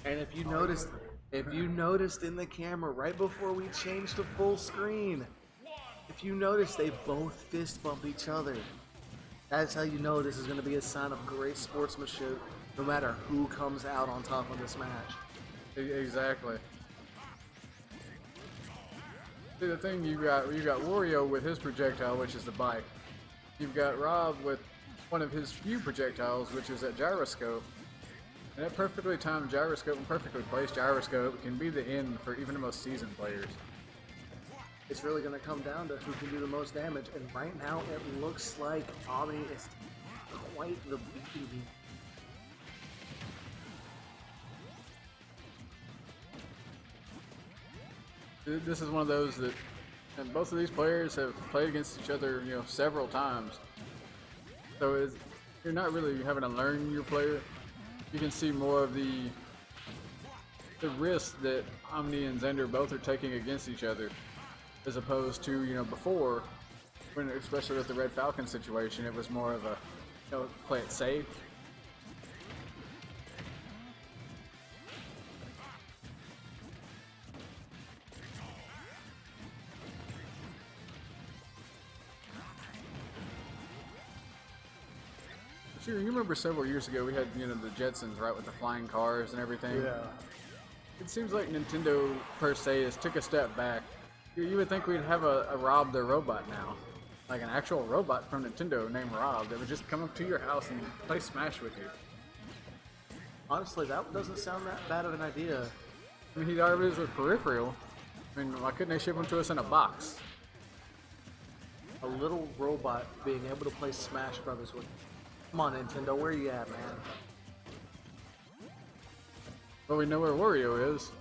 And if you noticed in the camera right before we changed to full screen, if you notice, they both fist bump each other. That's how you know this is going to be a sign of great sportsmanship, no matter who comes out on top of this match. Exactly. See, the thing you got Wario with his projectile, which is the bike. You've got Rob with one of his few projectiles, which is that gyroscope. And that perfectly timed gyroscope and perfectly placed gyroscope can be the end for even the most seasoned players. It's really going to come down to who can do the most damage, and right now it looks like Omni is quite the beating. This is one of those that, and both of these players have played against each other, you know, several times. So you're not really having to learn your player. You can see more of the risk that Omni and Zander both are taking against each other, as opposed to, you know, before, when especially with the Red Falcon situation, it was more of a, you know, play it safe. Sure, you remember several years ago we had, you know, the Jetsons, right, with the flying cars and everything? Yeah. It seems like Nintendo, per se, has took a step back. You would think we'd have a Rob the Robot now. Like an actual robot from Nintendo named Rob that would just come up to your house and play Smash with you. Honestly, that doesn't sound that bad of an idea. I mean, he already is with peripheral. I mean, why couldn't they ship him to us in a box? A little robot being able to play Smash Brothers with. Come on, Nintendo, where you at, man? Well, we know where Wario is.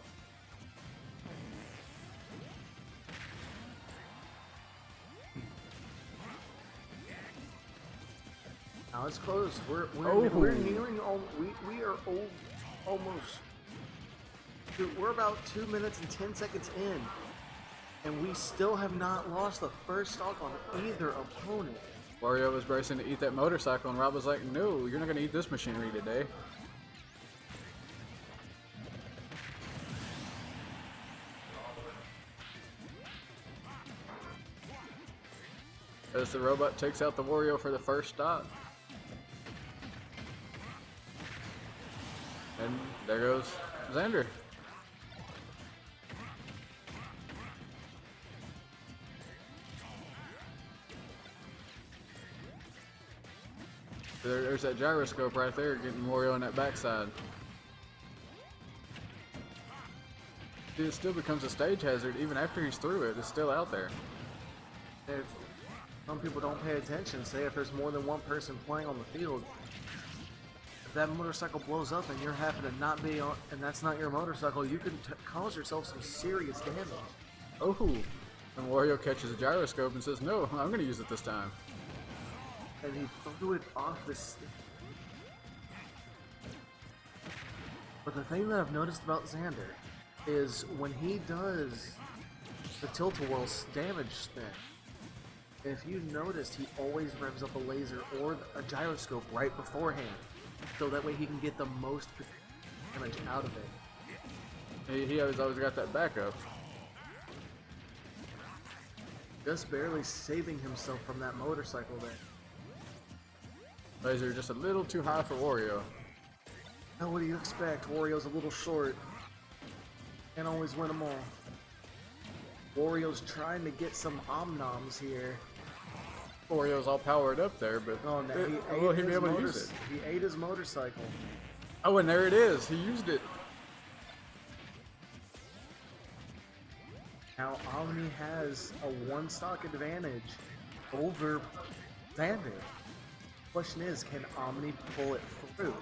Now it's close. We're Oh. nearing. We are almost. Dude, we're about 2 minutes and 10 seconds in, and we still have not lost the first stock on either opponent. Wario was bracing to eat that motorcycle, and Rob was like, "No, you're not going to eat this machinery today." As the robot takes out the Wario for the first stop. And there goes Zander. There's that gyroscope right there getting Wario on that backside. See, it still becomes a stage hazard even after he's through it. It's still out there. If some people don't pay attention, say if there's more than one person playing on the field, if that motorcycle blows up and you're happen to not be on, and that's not your motorcycle, you can cause yourself some serious damage. Oh, and Wario catches a gyroscope and says, "No, I'm going to use it this time." And he threw it off this. But the thing that I've noticed about Zander is when he does the tilt-a-whirl damage thing, if you noticed, he always revs up a laser or a gyroscope right beforehand, so that way he can get the most damage out of it. He always got that backup. Just barely saving himself from that motorcycle there. Laser just a little too high for Wario. Now what do you expect? Wario's a little short. Can't always win them all. Wario's trying to get some omnoms here. Wario's all powered up there, but Oh, no, will he be able to use it? He ate his motorcycle. Oh, and there it is. He used it. Now Omni has a one stock advantage over Zander. Question is, can Omni pull it through?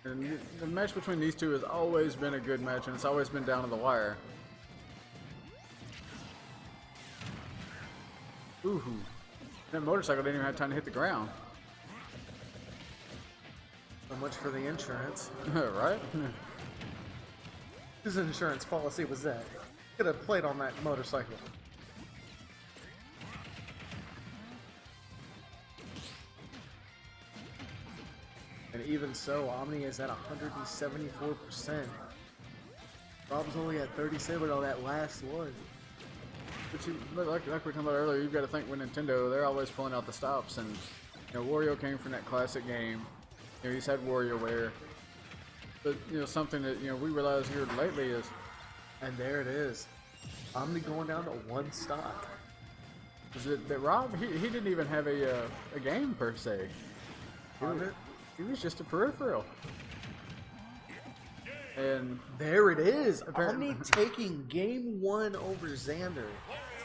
And the match between these two has always been a good match, and it's always been down to the wire. Ooh, that motorcycle didn't even have time to hit the ground. So much for the insurance. Right? Whose insurance policy was that? Could have played on that motorcycle. And even so, Omni is at 174%. Rob's only at 37 on that last one. But like we were talking about earlier, you've got to think with Nintendo, they're always pulling out the stops. And you know, Wario came from that classic game. You know, he's had WarioWare. But you know, something that we realized here lately is, and there it is, Omni going down to 1 stock. Is that Rob? He didn't even have a game per se. He was just a peripheral. And there it is. Omni taking game 1 over Zander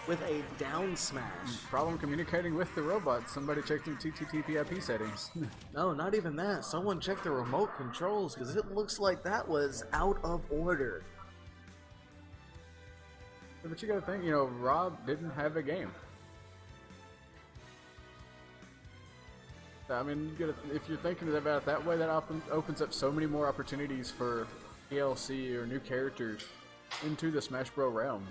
with a down smash. Problem communicating with the robot. Somebody checked in TTP/IP settings. No, not even that. Someone checked the remote controls because it looks like that was out of order. But you gotta think, Rob didn't have a game. I mean, if you're thinking about it that way, that opens up so many more opportunities for DLC or new characters into the Smash Bros. Realm.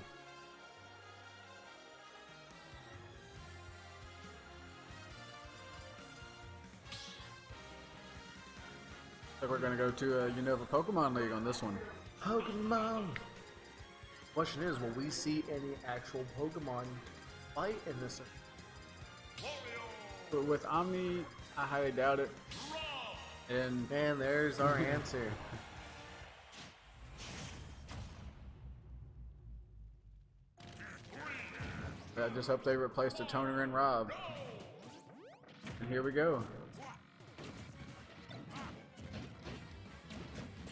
So we're going to go to a Unova Pokemon League on this one. Pokemon! Question is, will we see any actual Pokemon fight in this? But with Omni, I highly doubt it. And there's our answer. I just hope they replace the Toner and Rob. And here we go.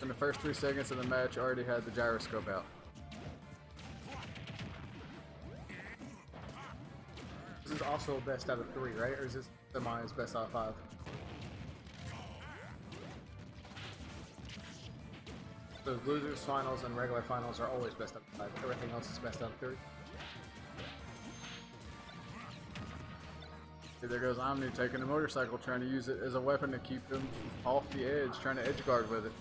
In the first 3 seconds of the match, already had the gyroscope out. This is also best out of 3, right? Or is this Semi's best out of 5? So losers, finals, and regular finals are always best out of 5. Everything else is best out of 3. There goes Omni taking a motorcycle, trying to use it as a weapon to keep them off the edge, trying to edge guard with it.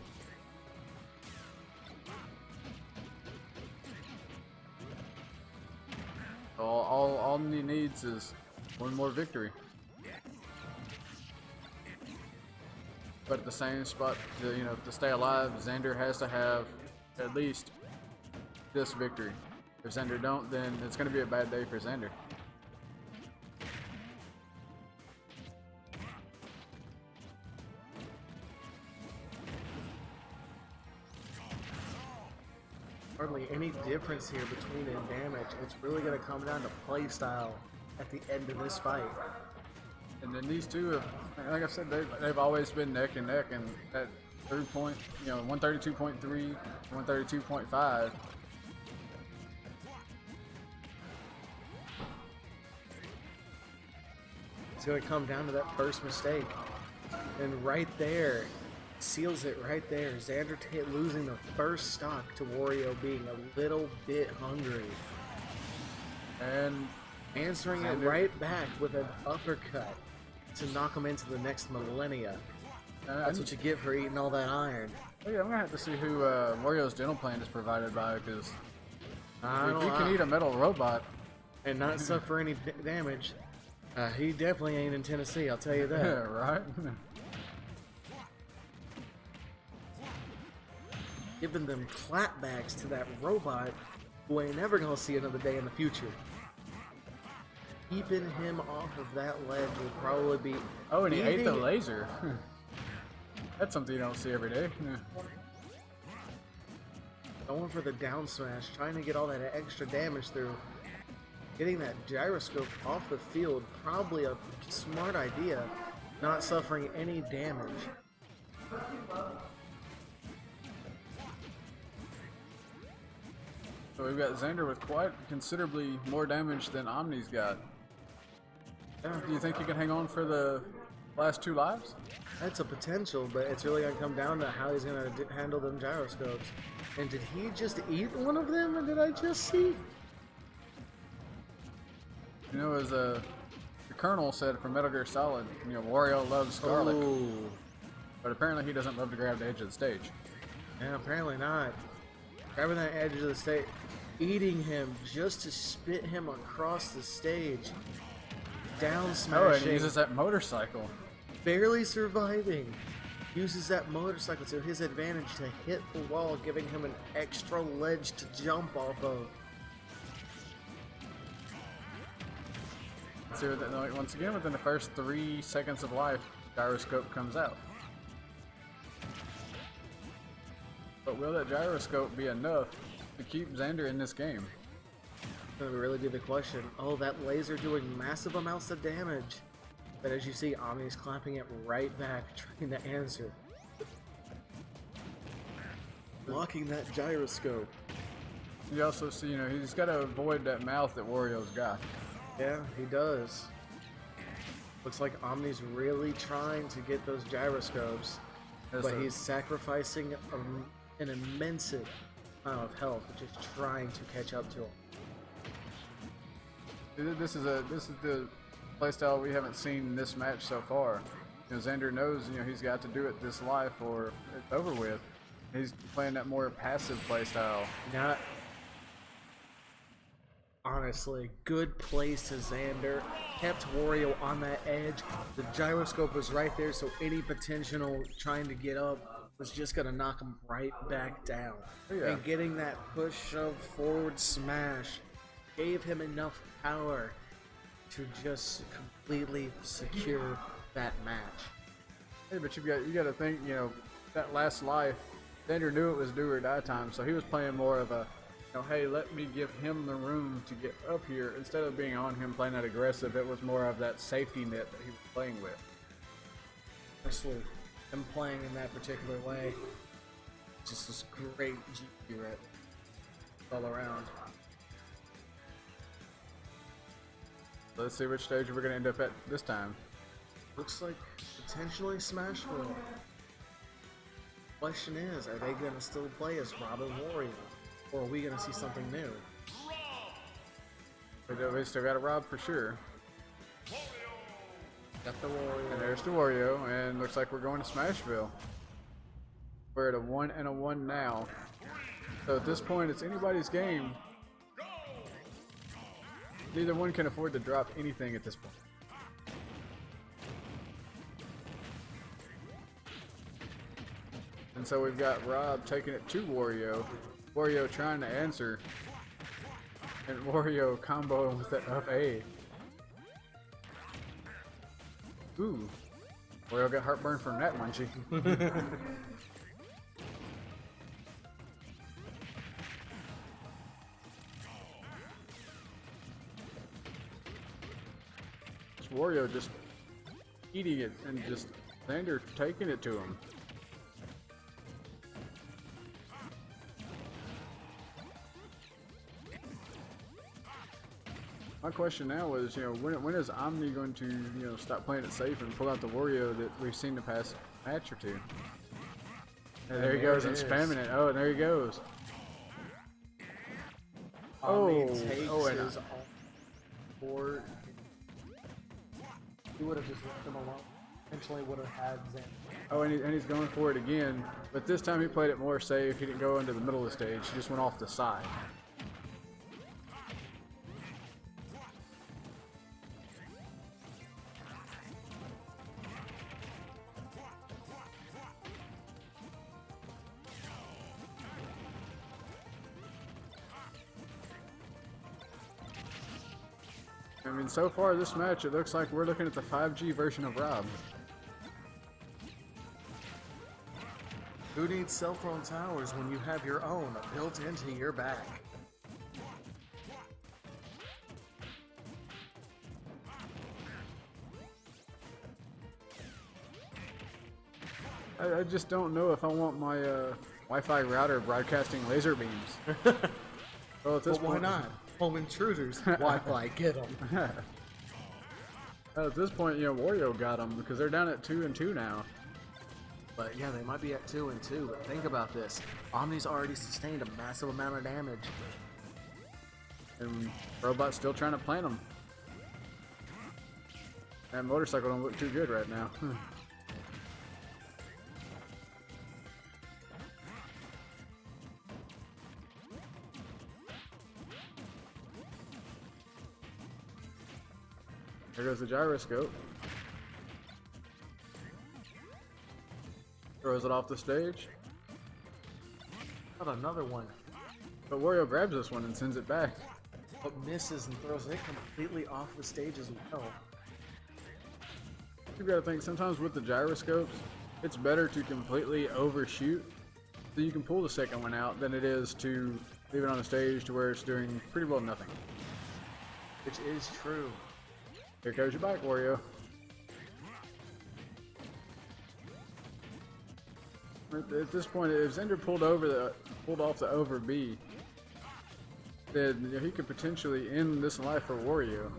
All Omni needs is one more victory. But at the same spot, to stay alive, Zander has to have at least this victory. If Zander don't, then it's going to be a bad day for Zander. Hardly any difference here between in damage. It's really going to come down to play style at the end of this fight. And then these two, like I said, they've always been neck and neck, and that 132.3, 132.5. It's going to come down to that first mistake. And right there, seals it right there. Zander losing the first stock to Wario being a little bit hungry. And answering it right back with an uppercut to knock him into the next millennia. That's what you get for eating all that iron. Oh yeah, I'm gonna have to see who Wario's dental plan is provided by, because if he can eat a metal robot and not suffer any damage, he definitely ain't in Tennessee, I'll tell you that. Yeah, right? Giving them clapbacks to that robot who ain't never gonna see another day in the future. Keeping him off of that ledge will probably be... Oh, and he ate the laser. That's something you don't see every day. Going for the down smash, trying to get all that extra damage through. Getting that gyroscope off the field, probably a smart idea. Not suffering any damage. So we've got Zander with quite considerably more damage than Omni's got. Do you think he can hang on for the last 2 lives? That's a potential, but it's really going to come down to how he's going to handle them gyroscopes. And did he just eat one of them, or did I just see? As the Colonel said from Metal Gear Solid, Wario loves garlic. Ooh. But apparently he doesn't love to grab the edge of the stage. Yeah, apparently not. Grabbing that edge of the stage, eating him just to spit him across the stage. Down smashing. Oh, and he uses that motorcycle. Barely surviving. uses that motorcycle to his advantage to hit the wall, giving him an extra ledge to jump off of. See, once again, within the first 3 seconds of life, gyroscope comes out. But will that gyroscope be enough to keep Zander in this game? That would really be the question. Oh, that laser doing massive amounts of damage. But as you see, Omni's clapping it right back, trying to answer. Blocking that gyroscope. You also see, you know, he's got to avoid that mouth that Wario's got. Yeah, he does. Looks like Omni's really trying to get those gyroscopes, but he's sacrificing an immense amount of health, just trying to catch up to him. This is the playstyle we haven't seen in this match so far. You know, Zander knows, you know, he's got to do it this life or it's over with. He's playing that more passive playstyle. Not honestly, good plays to Zander. Kept Wario on that edge. The gyroscope was right there, so any potential trying to get up was just gonna knock him right back down. Yeah. And getting that push shove forward smash gave him enough power to just completely secure that match. Hey, but you got to think, you know, that last life, Zander knew it was do or die time, so he was playing more of a, you know, hey, let me give him the room to get up here. Instead of being on him playing that aggressive, it was more of that safety net that he was playing with. Honestly, him playing in that particular way, just was great GP rep all around. Let's see which stage we're going to end up at this time. Looks like potentially Smashville. Question is, are they going to still play as Rob and Wario? Or are we going to see something new? We still got a Rob for sure. Got the Wario. And there's the Wario, and looks like we're going to Smashville. We're at a 1 and a 1 now. So at this point, it's anybody's game. Neither one can afford to drop anything at this point. And so we've got Rob taking it to Wario. Wario trying to answer. And Wario comboing with that up A. Ooh. Wario got heartburn from that munchie. Wario just eating it and just Zander taking it to him. My question now is, you know, when is Omni going to, you know, stop playing it safe and pull out the Wario that we've seen the past match or two? And there he goes and spamming it. Oh, and there he goes. Omni takes his board. He would have just left him alone. Eventually would have had Zander. Oh, and he's going for it again. But this time he played it more safe. He didn't go into the middle of the stage. He just went off the side. I mean, so far this match, it looks like we're looking at the 5G version of Rob. Who needs cell phone towers when you have your own built into your back? I just don't know if I want my Wi-Fi router broadcasting laser beams. Well, at this But why point, not? Home intruders, Wi-Fi, get them. At this point, you know, Wario got them because they're down at 2 and 2 now. But yeah, they might be at 2 and 2, but think about this. Omni's already sustained a massive amount of damage. And Robot's still trying to plant them. That motorcycle don't look too good right now. There goes the gyroscope. Throws it off the stage. Not another one. But Wario grabs this one and sends it back. But misses and throws it completely off the stage as well. You've got to think, sometimes with the gyroscopes, it's better to completely overshoot so you can pull the second one out than it is to leave it on the stage to where it's doing pretty well nothing. Which is true. Here goes your bike, Wario. At this point, if Zander pulled off the over B, then he could potentially end this life for Wario.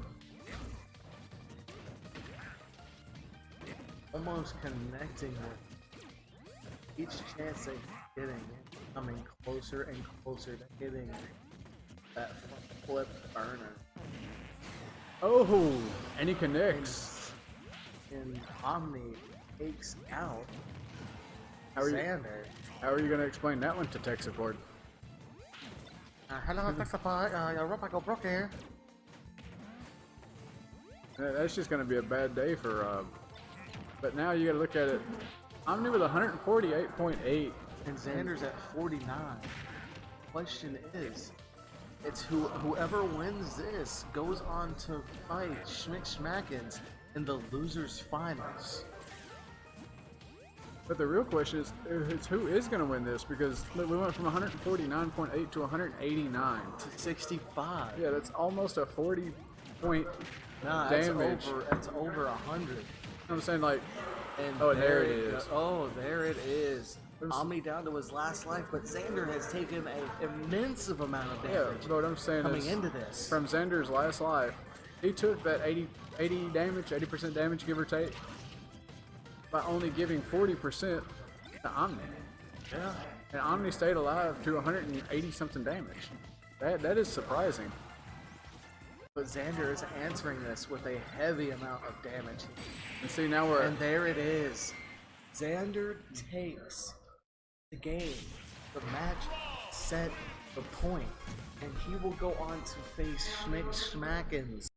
Almost connecting with each chance they're getting, coming closer and closer to hitting that flip burner. Oh, and he connects. And Omni takes out How are Zander. How are you going to explain that one to tech support? Hello, tech support. Your robot go broke here. That's just going to be a bad day for Rob. But now you got to look at it. Omni with 148.8. And Zander's at 49. Question is, it's whoever wins this goes on to fight SmashUltimate in the losers finals. But the real question is who is going to win this? Because look, we went from 149.8 to 189 to 65. Yeah, that's almost a 40-point damage. It's over 100. I'm saying, like, And oh, there it is. Oh, there it is. Omni down to his last life, but Zander has taken an immense amount of damage. Yeah, but what I'm saying coming is, into this. from Zander's last life, he took that 80 damage, 80% damage, give or take, by only giving 40% to Omni. Yeah. And Omni stayed alive to 180 something damage. That is surprising. But Zander is answering this with a heavy amount of damage. And see, now we're... And there it is. Zander takes the game, the match, set, the point, and he will go on to face SmashUltimate's